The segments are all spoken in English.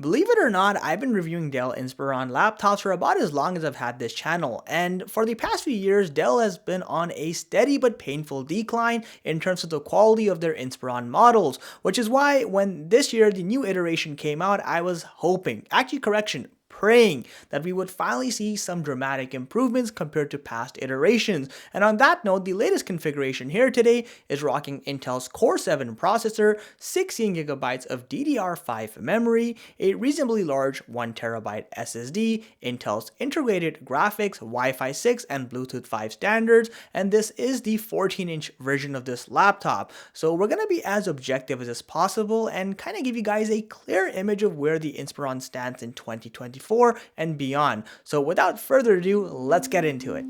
Believe it or not, I've been reviewing Dell Inspiron laptops for about as long as I've had this channel, and for the past few years, Dell has been on a steady but painful decline in terms of the quality of their Inspiron models, which is why when this year the new iteration came out, I was hoping, actually correction, praying that we would finally see some dramatic improvements compared to past iterations. And on that note, the latest configuration here today is rocking Intel's Core 7 processor, 16GB of DDR5 memory, a reasonably large 1TB SSD, Intel's integrated graphics, Wi-Fi 6 and Bluetooth 5 standards, and this is the 14-inch version of this laptop. So we're going to be as objective as possible and kind of give you guys a clear image of where the Inspiron stands in 2024 and beyond. So without further ado, let's get into it.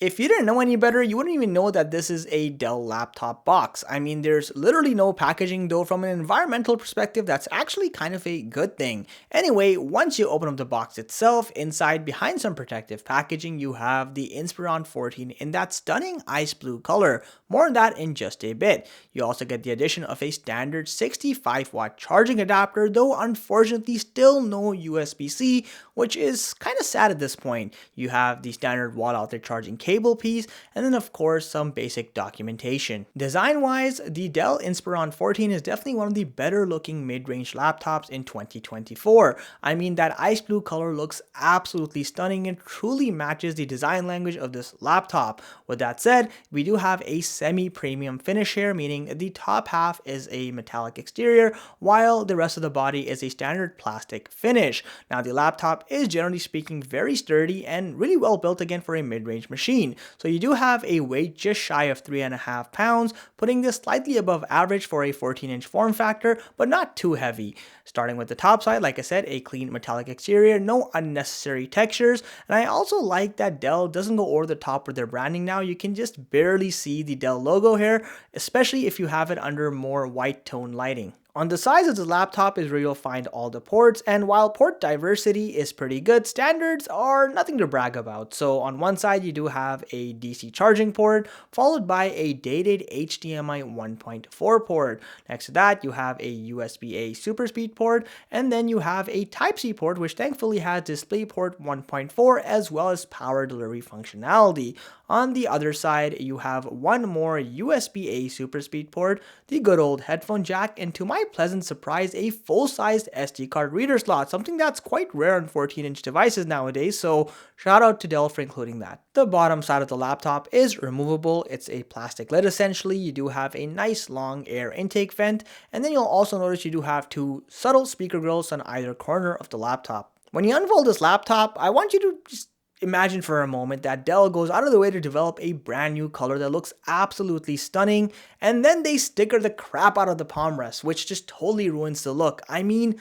If you didn't know any better, you wouldn't even know that this is a Dell laptop box. I mean, there's literally no packaging, though from an environmental perspective, that's actually kind of a good thing. Anyway, once you open up the box itself, inside, behind some protective packaging, you have the Inspiron 14 in that stunning ice blue color. More on that in just a bit. You also get the addition of a standard 65-watt charging adapter, though unfortunately still no USB-C, which is kind of sad at this point. You have the standard wall-outlet charging cable piece, and then of course some basic documentation. Design-wise, the Dell Inspiron 14 is definitely one of the better looking mid-range laptops in 2024. I mean, that ice blue color looks absolutely stunning and truly matches the design language of this laptop. With that said, we do have a semi-premium finish here, meaning the top half is a metallic exterior, while the rest of the body is a standard plastic finish. Now, the laptop is generally speaking very sturdy and really well built again for a mid-range machine. So you do have a weight just shy of 3.5 pounds, putting this slightly above average for a 14-inch form factor, but not too heavy. Starting with the top side, like I said, a clean metallic exterior, no unnecessary textures, and I also like that Dell doesn't go over the top with their branding now. You can just barely see the Dell logo here, especially if you have it under more white tone lighting. On the sides of the laptop is where you'll find all the ports, and while port diversity is pretty good, standards are nothing to brag about. So on one side you do have a DC charging port, followed by a dated HDMI 1.4 port. Next to that you have a USB-A super speed port, and then you have a Type-C port, which thankfully has DisplayPort 1.4 as well as power delivery functionality. On the other side, you have one more USB-A super speed port, the good old headphone jack, and to my pleasant surprise, a full-sized SD card reader slot, something that's quite rare on 14-inch devices nowadays, so shout out to Dell for including that. The bottom side of the laptop is removable. It's a plastic lid essentially. You do have a nice long air intake vent, and then you'll also notice you do have two subtle speaker grills on either corner of the laptop. When you unfold this laptop, I want you to just imagine for a moment that Dell goes out of the way to develop a brand new color that looks absolutely stunning, and then they sticker the crap out of the palm rest, which just totally ruins the look. I mean,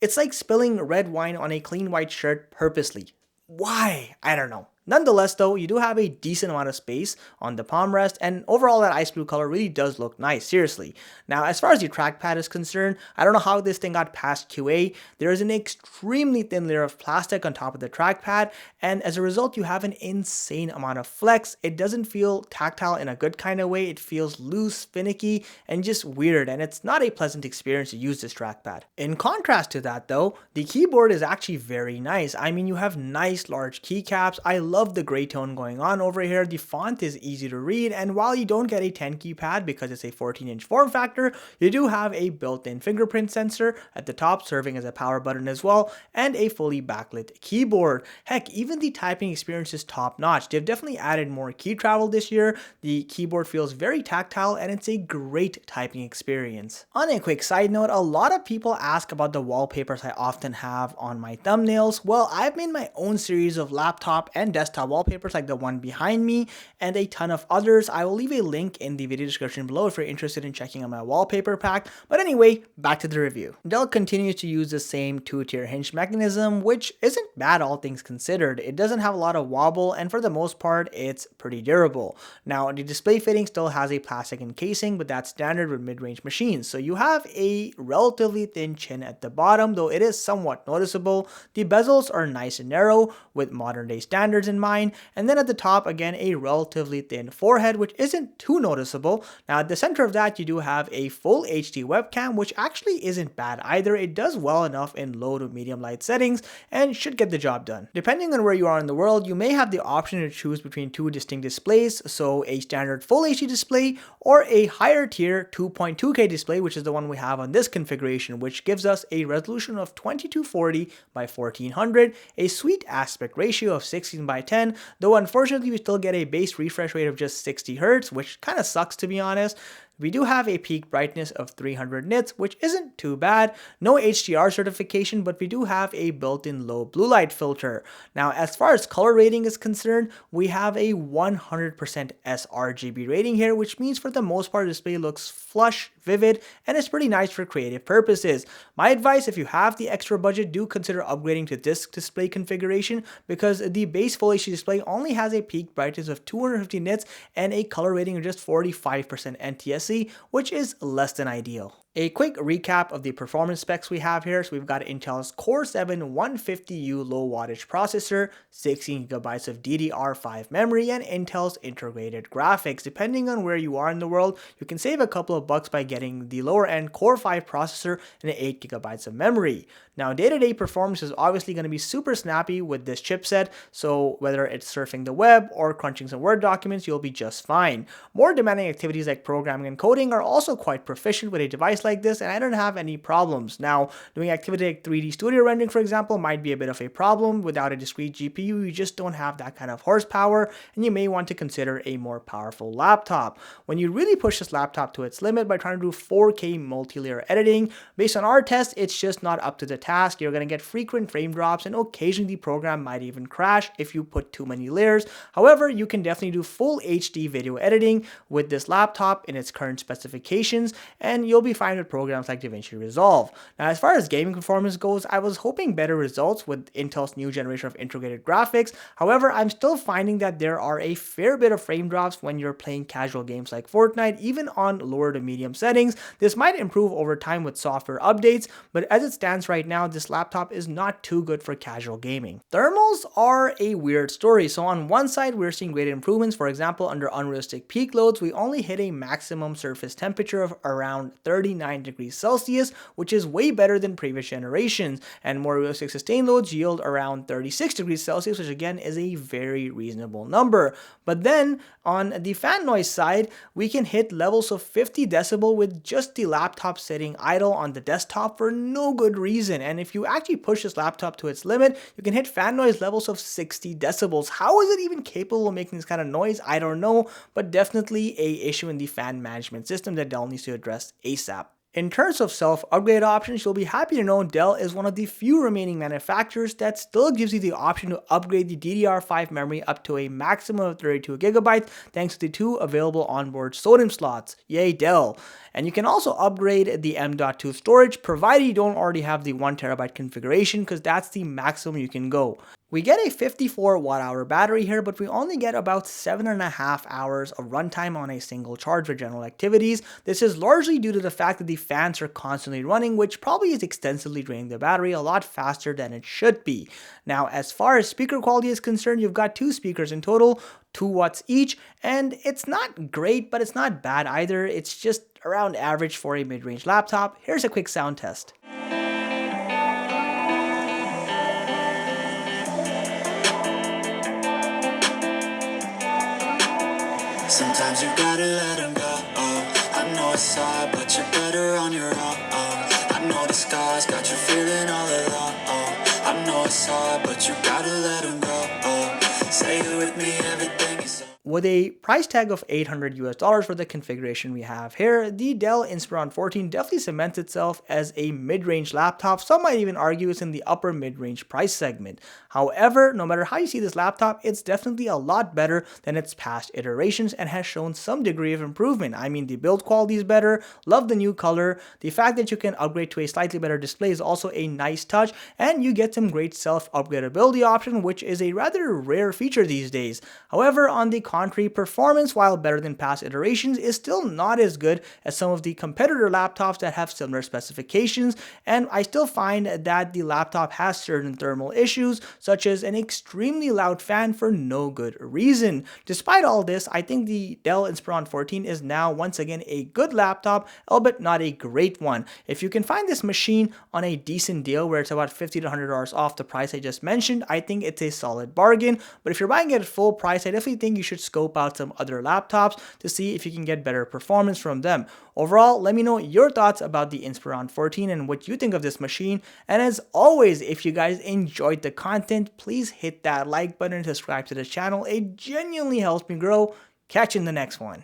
it's like spilling red wine on a clean white shirt purposely. Why? I don't know. Nonetheless though, you do have a decent amount of space on the palm rest, and overall that ice blue color really does look nice, seriously. Now as far as the trackpad is concerned, I don't know how this thing got past QA. There is an extremely thin layer of plastic on top of the trackpad, and as a result you have an insane amount of flex. It doesn't feel tactile in a good kind of way. It feels loose, finicky, and just weird, and it's not a pleasant experience to use this trackpad. In contrast to that though, the keyboard is actually very nice. I mean, you have nice large keycaps. I love the gray tone going on over here. The font is easy to read, and while you don't get a 10 keypad because it's a 14-inch form factor, you do have a built-in fingerprint sensor at the top serving as a power button as well, and a fully backlit keyboard. Heck, even the typing experience is top-notch. They've definitely added more key travel this year. The keyboard feels very tactile, and it's a great typing experience. On a quick side note, a lot of people ask about the wallpapers I often have on my thumbnails. Well, I've made my own series of laptop and desktop desktop wallpapers like the one behind me and a ton of others. I will leave a link in the video description below if you're interested in checking out my wallpaper pack. But anyway, back to the review. Dell continues to use the same two-tier hinge mechanism, which isn't bad all things considered. It doesn't have a lot of wobble, and for the most part, it's pretty durable. Now, the display fitting still has a plastic encasing, but that's standard with mid-range machines. So you have a relatively thin chin at the bottom, though it is somewhat noticeable. The bezels are nice and narrow with modern day standards in mind, and then at the top, again, a relatively thin forehead, which isn't too noticeable. Now, at the center of that, you do have a full HD webcam, which actually isn't bad either. It does well enough in low to medium light settings and should get the job done. Depending on where you are in the world, you may have the option to choose between two distinct displays, so a standard full HD display or a higher tier 2.2K display, which is the one we have on this configuration, which gives us a resolution of 2240 by 1400, a sweet aspect ratio of 16 by 10, though unfortunately we still get a base refresh rate of just 60 Hz, which kind of sucks to be honest. We do have a peak brightness of 300 nits, which isn't too bad. No HDR certification, but we do have a built-in low blue light filter. Now, as far as color rating is concerned, we have a 100% sRGB rating here, which means for the most part, the display looks flush, vivid, and it's pretty nice for creative purposes. My advice, if you have the extra budget, do consider upgrading to this display configuration because the base Full HD display only has a peak brightness of 250 nits and a color rating of just 45% NTSC, which is less than ideal. A quick recap of the performance specs we have here. So we've got Intel's Core 7 150U low wattage processor, 16GB of DDR5 memory, and Intel's integrated graphics. Depending on where you are in the world, you can save a couple of bucks by getting the lower end Core 5 processor and 8GB of memory. Now, day-to-day performance is obviously going to be super snappy with this chipset, so whether it's surfing the web or crunching some Word documents, you'll be just fine. More demanding activities like programming and coding are also quite proficient with a device like this, and I don't have any problems. Now, doing activity like 3D studio rendering, for example, might be a bit of a problem. Without a discrete GPU, you just don't have that kind of horsepower, and you may want to consider a more powerful laptop. When you really push this laptop to its limit by trying to do 4K multi-layer editing, based on our test, it's just not up to the task. You're going to get frequent frame drops, and occasionally the program might even crash if you put too many layers. However, you can definitely do full HD video editing with this laptop in its current specifications, and you'll be fine with programs like DaVinci Resolve. Now, as far as gaming performance goes, I was hoping better results with Intel's new generation of integrated graphics. However, I'm still finding that there are a fair bit of frame drops when you're playing casual games like Fortnite, even on lower to medium settings. This might improve over time with software updates, but as it stands right now, this laptop is not too good for casual gaming. Thermals are a weird story. So on one side, we're seeing great improvements. For example, under unrealistic peak loads, we only hit a maximum surface temperature of around 39 degrees Celsius, which is way better than previous generations. And more realistic sustained loads yield around 36 degrees Celsius, which again is a very reasonable number. But then on the fan noise side, we can hit levels of 50 decibel with just the laptop sitting idle on the desktop for no good reason. And if you actually push this laptop to its limit, you can hit fan noise levels of 60 decibels. How is it even capable of making this kind of noise? I don't know, but definitely a issue in the fan management system that Dell needs to address ASAP. In terms of self-upgrade options, you'll be happy to know Dell is one of the few remaining manufacturers that still gives you the option to upgrade the DDR5 memory up to a maximum of 32GB thanks to the two available onboard SODIMM slots. Yay, Dell! And you can also upgrade the M.2 storage provided you don't already have the 1TB configuration, because that's the maximum you can go. We get a 54 watt-hour battery here, but we only get about 7.5 hours of runtime on a single charge for general activities. This is largely due to the fact that the fans are constantly running, which probably is extensively draining the battery a lot faster than it should be. Now, as far as speaker quality is concerned, you've got two speakers in total, 2 watts each, and it's not great, but it's not bad either. It's just around average for a mid-range laptop. Here's a quick sound test. Sometimes you gotta let them go. I know it's hard, but you're better on your own. I know the scars got you feeling all alone. I know it's hard, but you gotta let them go. Say it with me, everything is With a price tag of $800 for the configuration we have here, the Dell Inspiron 14 definitely cements itself as a mid-range laptop. Some might even argue it's in the upper mid-range price segment. However, no matter how you see this laptop, it's definitely a lot better than its past iterations and has shown some degree of improvement. I mean, the build quality is better, love the new color, the fact that you can upgrade to a slightly better display is also a nice touch, and you get some great self-upgradability option, which is a rather rare feature these days. However, on the contrary, performance, while better than past iterations, is still not as good as some of the competitor laptops that have similar specifications, and I still find that the laptop has certain thermal issues, such as an extremely loud fan for no good reason. Despite all this, I think the Dell Inspiron 14 is now once again a good laptop, albeit not a great one. If you can find this machine on a decent deal where it's about $50 to $100 off the price I just mentioned, I think it's a solid bargain. But if you're buying it at full price, I definitely think you should scope out some other laptops to see if you can get better performance from them. Overall, let me know your thoughts about the Inspiron 14 and what you think of this machine. And as always, if you guys enjoyed the content, please hit that like button and subscribe to the channel. It genuinely helps me grow. Catch you in the next one.